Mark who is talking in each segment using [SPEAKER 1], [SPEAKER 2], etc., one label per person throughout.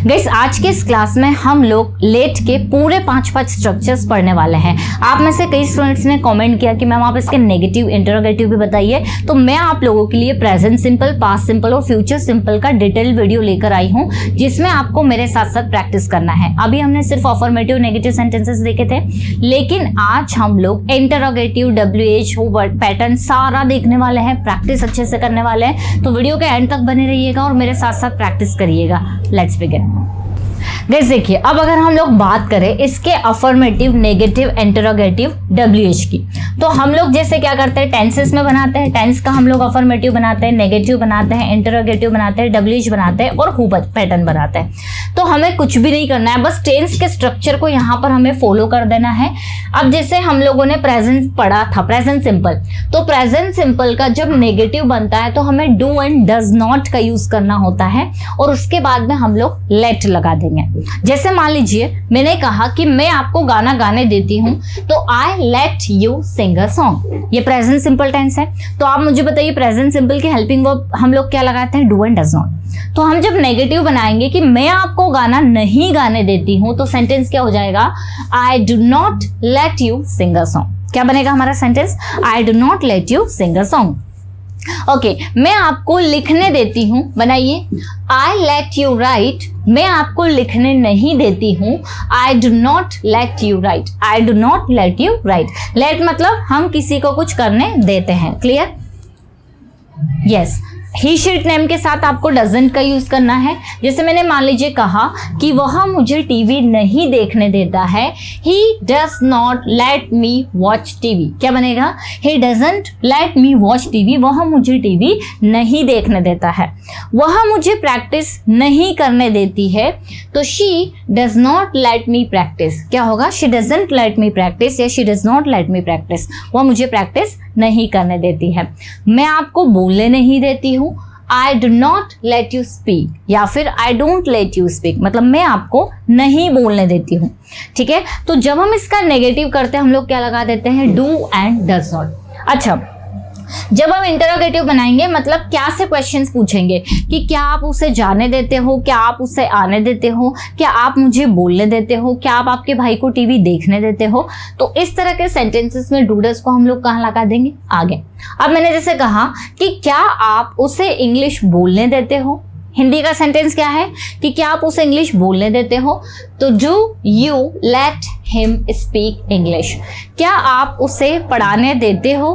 [SPEAKER 1] Guys आज के इस क्लास में हम लोग लेट के पूरे 5 स्ट्रक्चर्स पढ़ने वाले हैं। आप में से कई स्टूडेंट्स ने कमेंट किया कि मैम आप इसके नेगेटिव इंटरोगेटिव भी बताइए, तो मैं आप लोगों के लिए प्रेजेंट सिंपल, पास्ट सिंपल और फ्यूचर सिंपल का डिटेल वीडियो लेकर आई हूं, जिसमें आपको मेरे साथ साथ प्रैक्टिस करना है। अभी हमने सिर्फ अफर्मेटिव नेगेटिव सेंटेंसेस देखे थे, लेकिन आज हम लोग इंटरोगेटिव, WHO वर्ड पैटर्न सारा देखने वाले हैं, प्रैक्टिस अच्छे से करने वाले हैं। तो वीडियो के एंड तक बने रहिएगा और मेरे साथ साथ प्रैक्टिस करिएगा। Let's begin. गाइस देखिए, अब अगर हम लोग बात करें इसके अफर्मेटिव, नेगेटिव, इंटरोगेटिव, WH की, तो हम लोग जैसे क्या करते हैं, टेंसेस में बनाते हैं। टेंस का हम लोग अफर्मेटिव बनाते हैं, नेगेटिव बनाते हैं, इंटरोगेटिव बनाते हैं, WH बनाते हैं और हु पैटर्न बनाते हैं। तो हमें कुछ भी नहीं करना है, बस टेंस के स्ट्रक्चर को यहाँ पर हमें फॉलो कर देना है। अब जैसे हम लोगों ने प्रेजेंट पढ़ा था, प्रेजेंट सिंपल, तो प्रेजेंट सिंपल का जब नेगेटिव बनता है तो हमें डू एंड डज नॉट का यूज करना होता है और उसके बाद में हम लोग लेट लगा देंगे। जैसे मान लीजिए मैंने कहा कि मैं आपको गाना गाने देती हूं, तो आई let you sing a song. ये प्रेजेंट सिंपल टेंस है। तो आप मुझे बताइए प्रेजेंट सिंपल की हेल्पिंग वर्ब हम लोग क्या लगाते हैं, डू एंड डज नॉट। तो हम जब नेगेटिव बनाएंगे कि मैं आपको गाना नहीं गाने देती हूं, तो सेंटेंस क्या हो जाएगा, आई do not let you sing a song. क्या बनेगा हमारा sentence, I do not let you sing a song. Okay, मैं आपको लिखने देती हूं, बनाइए, आई लेट यू राइट। मैं आपको लिखने नहीं देती हूं, I do not let you write. I do not let you write. Let मतलब हम किसी को कुछ करने देते हैं। Clear? Yes. He sheet name के साथ आपको डजंट का यूज करना है। जैसे मैंने मान लीजिए कहा कि वह मुझे टीवी नहीं देखने देता है, he does not let me watch TV. क्या बनेगा, he doesn't let me watch TV. वह मुझे टीवी नहीं देखने देता है। वह मुझे प्रैक्टिस नहीं करने देती है, तो she does not let me practise. क्या होगा, she doesn't let me practise या she does not let me practise. वह मुझे प्रैक्टिस नहीं करने देती है। मैं आपको बोलने नहीं देती हूँ, I do not let you speak, या फिर I don't let you speak, मतलब मैं आपको नहीं बोलने देती हूँ। ठीक है, तो जब हम इसका नेगेटिव करते हैं हम लोग क्या लगा देते हैं, डू एंड डज नॉट। अच्छा, जब हम इंटरोगेटिव बनाएंगे मतलब क्या से क्वेश्चंस पूछेंगे कि क्या आप उसे जाने देते हो, क्या आप उसे आने देते हो, क्या आप मुझे बोलने देते हो, क्या आप आपके भाई को टीवी देखने देते हो। तो इस तरह के सेंटेंसेस में डू डज को हम लोग कहाँ लगा देंगे, आगे। अब मैंने जैसे कहा कि क्या आप उसे इंग्लिश बोलने देते हो, हिंदी का सेंटेंस क्या है कि क्या आप उसे इंग्लिश बोलने देते हो, तो do you let him speak English. क्या आप उसे पढ़ाने देते हो।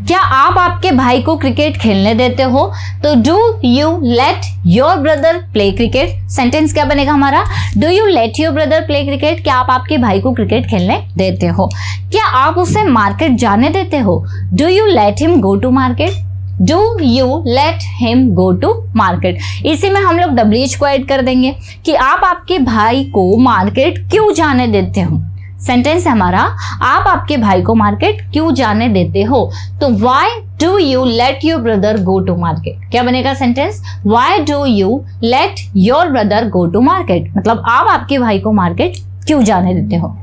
[SPEAKER 1] क्या आप आपके भाई को क्रिकेट खेलने देते हो, तो do you let your brother play cricket. Sentence क्या बनेगा हमारा, do you let your brother play cricket. क्या आप आपके भाई को क्रिकेट खेलने देते हो। क्या आप उसे मार्केट जाने देते हो, do you let him go to market. Do you let him go to market. इसी में हम लोग WH को ऐड कर देंगे कि आप आपके भाई को मार्केट क्यों जाने देते हो। सेंटेंस है हमारा, आप आपके भाई को मार्केट क्यों जाने देते हो, तो why do you let your brother go to market. क्या बनेगा sentence, why do you let your brother go to market, मतलब आप आपके भाई को मार्केट क्यों जाने देते हो।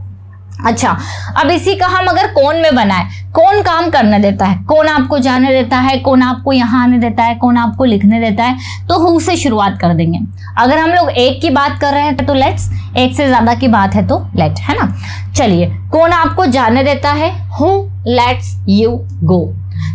[SPEAKER 1] अच्छा, अब इसी का हम अगर कौन में बनाए, कौन काम करने देता है, कौन आपको जाने देता है, कौन आपको यहाँ आने देता है, कौन आपको लिखने देता है, तो हु से शुरुआत कर देंगे। अगर हम लोग एक की बात कर रहे हैं तो लेट्स, एक से ज्यादा की बात है तो लेट, है ना। चलिए, कौन आपको जाने देता है, हु लेट्स यू गो।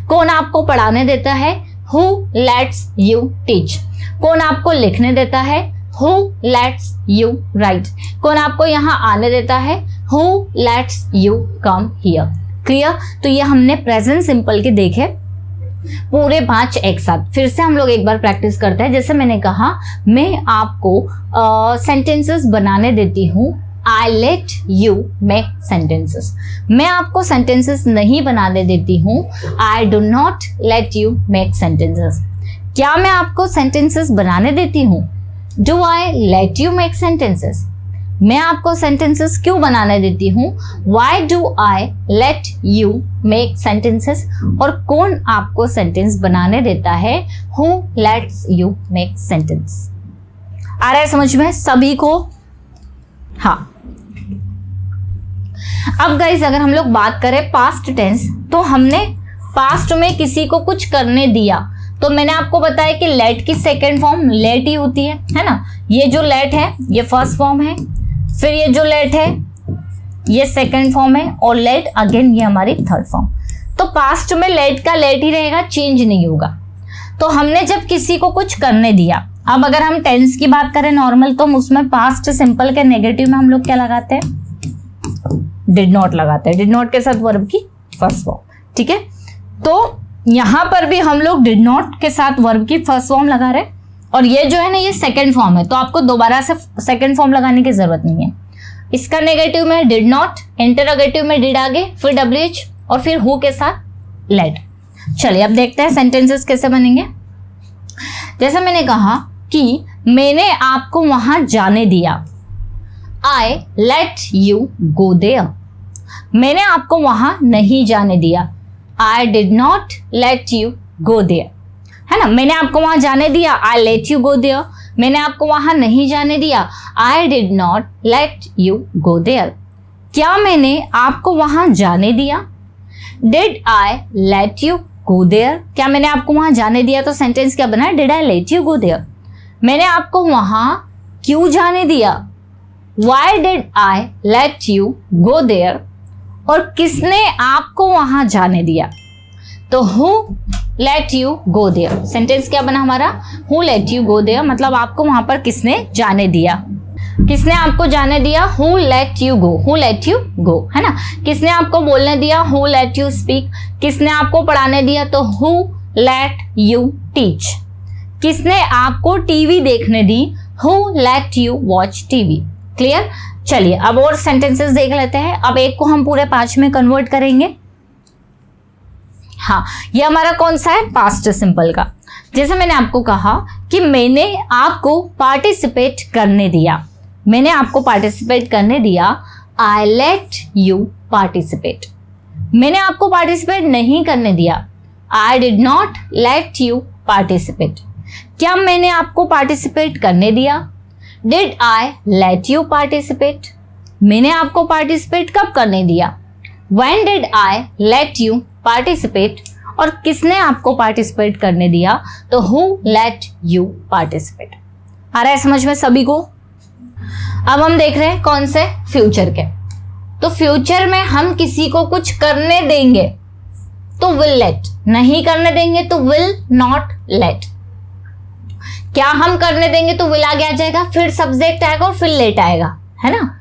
[SPEAKER 1] कौन आपको पढ़ाने देता है, हु लेट्स यू टीच। कौन आपको लिखने देता है, हु लेट्स यू राइट। कौन आपको यहाँ आने देता है, who lets you come here. Clear? तो ये हमने प्रेजेंट सिंपल के देखे पूरे 5 एक साथ। फिर से हम लोग एक बार प्रैक्टिस करते हैं। जैसे मैंने कहा, मैं आपको सेंटेंसेस बनाने देती हूँ, I let you make sentences. मैं आपको सेंटेंसेस नहीं बनाने देती हूँ, I do not let you make sentences. क्या मैं आपको सेंटेंसेस बनाने देती हूँ, do I let you make sentences. मैं आपको सेंटेंसेस क्यों बनाने देती हूँ, why do I let you make sentences. और कौन आपको सेंटेंस बनाने देता है, who lets you make sentence. आ रहा है समझ में सभी को? हाँ। अब गाइस अगर हम लोग बात करें पास्ट टेंस, तो हमने पास्ट में किसी को कुछ करने दिया, तो मैंने आपको बताया कि लेट की सेकेंड फॉर्म लेट ही होती है ना। ये जो लेट है ये फर्स्ट फॉर्म है, फिर ये जो लेट है ये सेकेंड फॉर्म है, और लेट अगेन ये हमारी थर्ड फॉर्म। तो पास्ट में लेट का लेट ही रहेगा, चेंज नहीं होगा। तो हमने जब किसी को कुछ करने दिया, अब अगर हम टेंस की बात करें नॉर्मल, तो हम उसमें पास्ट सिंपल के नेगेटिव में हम लोग क्या लगाते हैं, डिड नॉट लगाते हैं। डिड नॉट के साथ वर्ब की फर्स्ट फॉर्म, ठीक है। तो यहां पर भी हम लोग डिड नॉट के साथ वर्ब की फर्स्ट फॉर्म लगा रहे हैं, और ये जो है ना ये सेकेंड फॉर्म है, तो आपको दोबारा से सेकेंड फॉर्म लगाने की जरूरत नहीं है। इसका नेगेटिव में डिड नॉट, इंटरोगेटिव में डिड आगे, फिर WH और फिर हु के साथ लेट। चलिए अब देखते हैं सेंटेंसेस कैसे बनेंगे। जैसे मैंने कहा कि मैंने आपको वहां जाने दिया, I let you go there. मैंने आपको वहां नहीं जाने दिया, I did not let you go there, है ना। मैंने आपको वहां जाने दिया, I let you go there. मैंने आपको वहां नहीं जाने दिया, I did not let you go there. क्या मैंने आपको वहां जाने दिया, did I let you go there. क्या मैंने आपको वहां जाने दिया, तो सेंटेंस क्या बना, did I let you go there. मैंने आपको वहां क्यों जाने दिया, why did I let you go there. और किसने आपको वहां जाने दिया, तो who let you go there. Sentence क्या बना हमारा, who let you go there, मतलब आपको वहां पर किसने जाने दिया। किसने आपको जाने दिया, who let you go, who let you गो, है ना। किसने आपको बोलने दिया, हु लेट यू स्पीक। किसने आपको पढ़ाने दिया, तो हु लेट यू टीच। किसने आपको टीवी देखने दी, who let you watch TV. Clear. चलिए अब और सेंटेंसेस देख लेते हैं। अब एक को हम पूरे 5 में कन्वर्ट करेंगे। हाँ, ये हमारा कौन सा है, पास्ट सिंपल का। जैसे मैंने आपको कहा कि मैंने आपको पार्टिसिपेट करने दिया, मैंने आपको पार्टिसिपेट करने दिया, आई लेट यू पार्टिसिपेट। मैंने आपको पार्टिसिपेट नहीं करने दिया, I did not let you participate. क्या मैंने आपको पार्टिसिपेट करने दिया, did I let you participate. मैंने आपको पार्टिसिपेट कब करने दिया, when did I let you participate. और किसने आपको पार्टिसिपेट करने दिया, तो हु लेट यू पार्टिसिपेट। आ रहा है समझ में सभी को। अब हम देख रहे हैं कौन से, फ्यूचर के। तो फ्यूचर में हम किसी को कुछ करने देंगे तो विल लेट, नहीं करने देंगे तो विल नॉट लेट। क्या हम करने देंगे तो विल आगे आ जाएगा, फिर सब्जेक्ट आएगा और फिर लेट आएगा, है ना।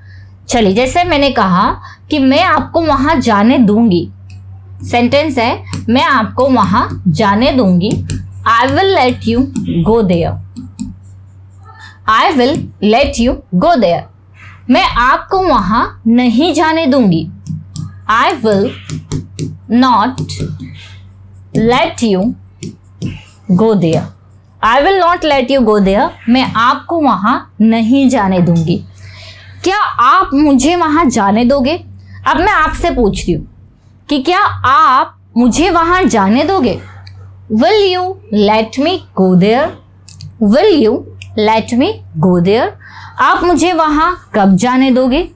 [SPEAKER 1] चलिए जैसे मैंने कहा कि मैं आपको वहां जाने दूंगी, सेंटेंस है मैं आपको वहां जाने दूंगी, I will let you go there. I will let you go there. मैं आपको वहां नहीं जाने दूंगी, I will not let you go there. I will not let you go there, मैं आपको वहां नहीं जाने दूंगी। क्या आप मुझे वहां जाने दोगे। अब मैं आपसे पूछ रही हूं कि क्या आप मुझे वहां जाने दोगे, will you let me go there. Will you let me go there. आप मुझे वहां कब जाने दोगे,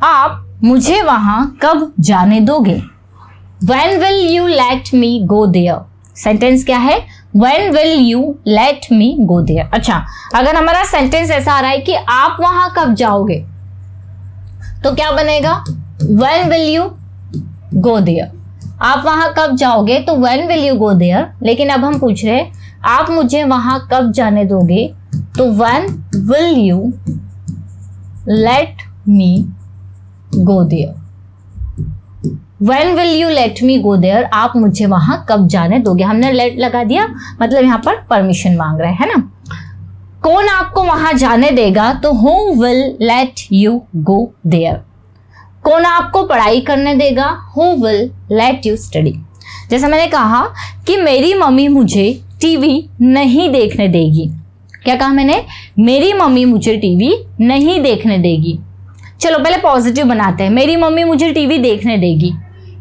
[SPEAKER 1] आप मुझे वहां कब जाने दोगे। When will you let me go there? Sentence क्या है, When will you let me go there? अच्छा, अगर हमारा सेंटेंस ऐसा आ रहा है कि आप वहां कब जाओगे, तो क्या बनेगा, When will you go there? आप वहां कब जाओगे तो When will you go there? लेकिन अब हम पूछ रहे हैं आप मुझे वहां कब जाने दोगे, तो When will you let me go there? When will you let me go there? आप मुझे वहां कब जाने दोगे। हमने let लगा दिया, मतलब यहाँ पर परमिशन मांग रहे हैं ना। कौन आपको वहां जाने देगा, तो who will let you go there? कौन आपको पढ़ाई करने देगा, who will let you study? जैसा मैंने कहा कि मेरी मम्मी मुझे टीवी नहीं देखने देगी। क्या कहा मैंने, मेरी मम्मी मुझे टीवी नहीं देखने देगी। चलो पहले पॉजिटिव बनाते हैं, मेरी मम्मी मुझे टीवी देखने देगी।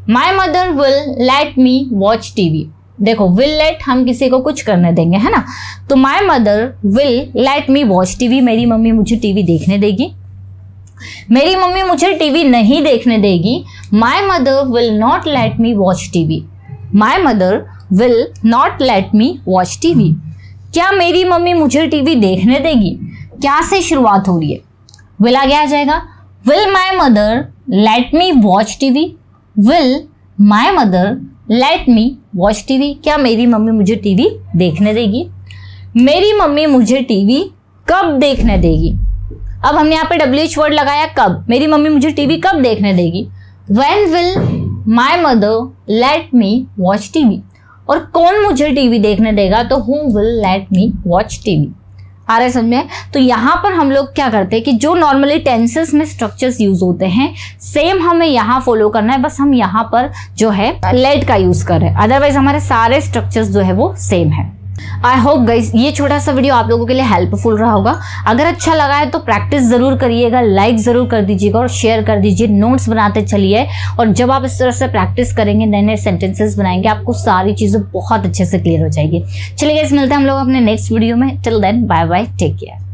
[SPEAKER 1] My mother will let me watch TV. देखो विल लेट हम किसी को कुछ करने देंगे, है ना। तो my mother will let me watch TV, मेरी मम्मी मुझे टीवी देखने देगी। मेरी मम्मी मुझे टीवी नहीं देखने देगी, my mother will not let me watch TV. My mother will not let me watch TV. क्या मेरी मम्मी मुझे टीवी देखने देगी? क्या से शुरुआत हो रही है? विल आगे आ जाएगा। Will my mother let me watch TV? Will my mother let me watch TV? क्या मेरी मम्मी मुझे टीवी देखने देगी? मेरी मम्मी मुझे टीवी कब देखने देगी? अब हमने यहाँ पे WH वर्ड लगाया, कब। मेरी मम्मी मुझे टीवी कब देखने देगी? When will my mother let me watch TV? और कौन मुझे टीवी देखने देगा? तो who will let me watch TV? आ रहा है समझ में? तो यहाँ पर हम लोग क्या करते हैं कि जो नॉर्मली टेंसेस में स्ट्रक्चर्स यूज होते हैं सेम हमें यहाँ फॉलो करना है, बस हम यहाँ पर जो है लेट का यूज कर रहे हैं, अदरवाइज हमारे सारे स्ट्रक्चर्स जो है वो सेम है। आई होप गाइस ये छोटा सा वीडियो आप लोगों के लिए हेल्पफुल रहा होगा। अगर अच्छा लगा है तो प्रैक्टिस जरूर करिएगा, लाइक जरूर कर दीजिएगा और शेयर कर दीजिए, नोट्स बनाते चलिए। और जब आप इस तरह से प्रैक्टिस करेंगे, नए नए सेंटेंसेस बनाएंगे, आपको सारी चीजें बहुत अच्छे से क्लियर हो जाएगी। चलिए गाइस मिलते हैं हम लोग अपने नेक्स्ट वीडियो में। Till then bye bye, take care.